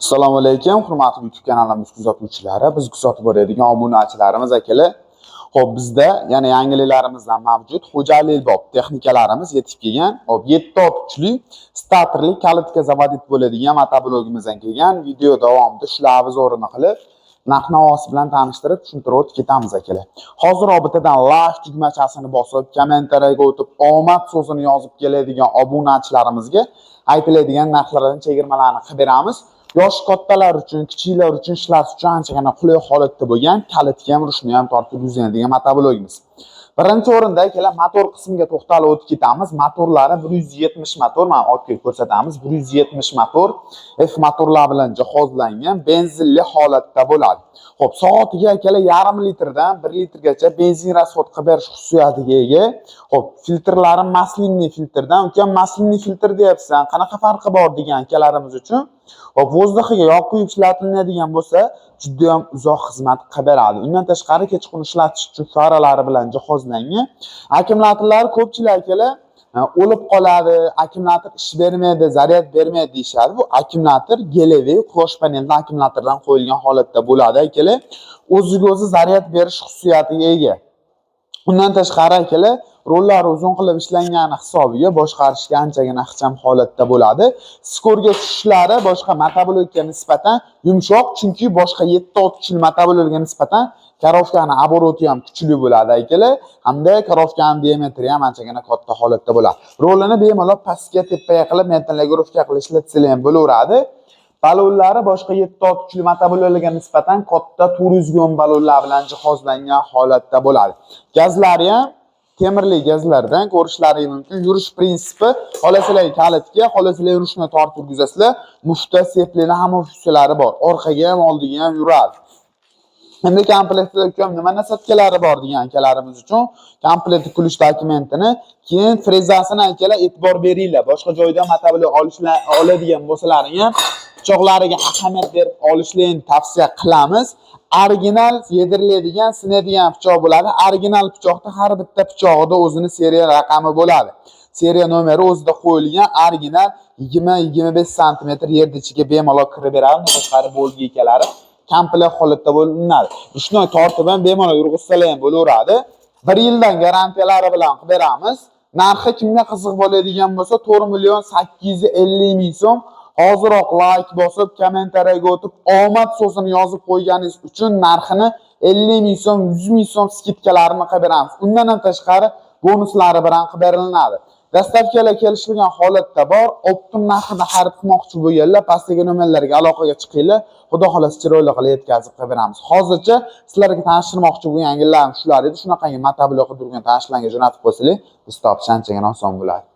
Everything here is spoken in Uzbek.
Assalomu alaykum, hurmatli YouTube kanalimiz kuzatuvchilari, biz kuzatib boradigan obunachilarimiz akalar. Xo'p, bizda yana yangiliklarimizdan mavjud xo'jalik-bob texnikalarimiz yetib kelgan. Xo'p, 7 ta kuchli starterli kalitga zavodit bo'ladigan motoblogimizdan kelgan. Video davomida shularni o'rni qilib, narx-navosi bilan tanishtirib, tushuntirib o'tib ketamiz akalar. Hozir obitadan like tugmachasini bosib, kommentariyaga o'tib, omad so'zini yozib keladigan obunachilarimizga aytiladigan narxlardan chegirmalarni qilib beramiz. Yosh kattalar uchun, kichiklar uchun ishlash uchun anchagina qulay holatda bo'lgan, kalitga ham rushni ham tortib yuzlanadigan motoblogimiz. Birinchi o'rinda kelar motor qismiga to'xtalib o'tib ketamiz. Motorlari 170 motor, mana ortga ko'rsatamiz. 170 motor F motorlar bilan jihozlangan, benzinli holatda bo'ladi. Xo'p, soatiga akalar 1,5 litrdan 1 litrgacha benzin rasxod qilib berish xususiyatiga ega. Xo'p, filtrlari maslinli filtrdan, ukam maslinli filtr deyapsan, qanaqa farqi bor degan akalarimiz uchun. Xo'p, vo'zdiqiga yoqib ishlatiladigan bo'lsa, juda ham uzoq xizmat qilib beradi. Undan tashqari kechqurun ishlatish uchun faralari bilan jihozlangan. Akkumulyatorlar ko'pchilik akalar o'lib qoladi, akkumulyator ish bermaydi, zaryad bermaydi deyshadi. Bu akkumulyator gelevi quyosh paneldan akkumulyatordan qo'yilgan holatda bo'ladi akalar. O'ziga o'zi zaryad berish xususiyatiga ega. Undan tashqari akalar rollar uzun qilib ishlangani hisobiga boshqarishga anchagina ixcham holatda bo'ladi. Skorga tushishlari boshqa motoblogga nisbatan yumshoq, chunki boshqa 7 ta kuchli motoblogga nisbatan karovkani oboroti ham kuchli bo'ladi akalar, hamda karovkaning diametri ham anchagina katta holatda bo'ladi. Rolini bemalol pastga tepaga qilib metallogrovka qilib ishlatsanglar ham bo'laveradi. Balonlari boshqa 7 ta kuchli motoblogga nisbatan katta 400 ohm balonlar bilan jihozlangan holatda bo'ladi. Gazlari ham temirli gazlardan ko'rishlaringiz mumkin. Yurish prinsipi, xolasizlar kalitga, xolasizlar yurishni tortib yurgizasizlar. Mufta seplini hamma funksiyalari bor. Orqaga ham, oldiga ham yuradi. Endi komplektda ukam nima nasatkalari bor degan akalarimiz uchun komplekt qilish dokumentini, keyin frezasini akalar e'tibor beringlar. Boshqa joyda motoblog oladigan bo'lsalaring ham pichoqlariga ahamiyat berib olishlarni tavsiya qilamiz. Original yediriladigan, sinadigan pichoq bo'ladi. Original pichoqda har bitta pichog'ida o'zini seriya raqami bo'ladi. Seriya nomeri o'zida qo'yilgan, original 20-25 sm yerda ichiga bemalol kirib beradi. Tashqari bo'lgi ekalari komplekt holatda bo'linadi. Shuni tortib ham bemalol yurg'izsalar ham bo'laveradi. 1 yildan garantiyalari bilan qilib beramiz. Narxi kimga qiziq bo'ladigan bo'lsa 4,850,000 so'm. Hoziroq like bosib, kommentariyaga o'tib, omad so'zini yozib qo'yganingiz uchun narxini 50,000 so'm, 100,000 so'm skidkalarini qilib beramiz. Undan ham tashqari bonuslari bilan qilib beriladi. Dastavkalar kelishilgan holatda bor. Optim narxida xarid qilmoqchi bo'lganlar pastdagi nomerlarga aloqaga chiqinglar. Xudo xolasa chiroyli qilib yetkazib qilib beramiz. Hozircha sizlarga tanishtirmoqchi bo'lgan yangiliklar shular edi. Shunaqangi motoblogga turgan tanishlarga jo'natib qo'ysanglar, biz topish anchagina oson bo'ladi.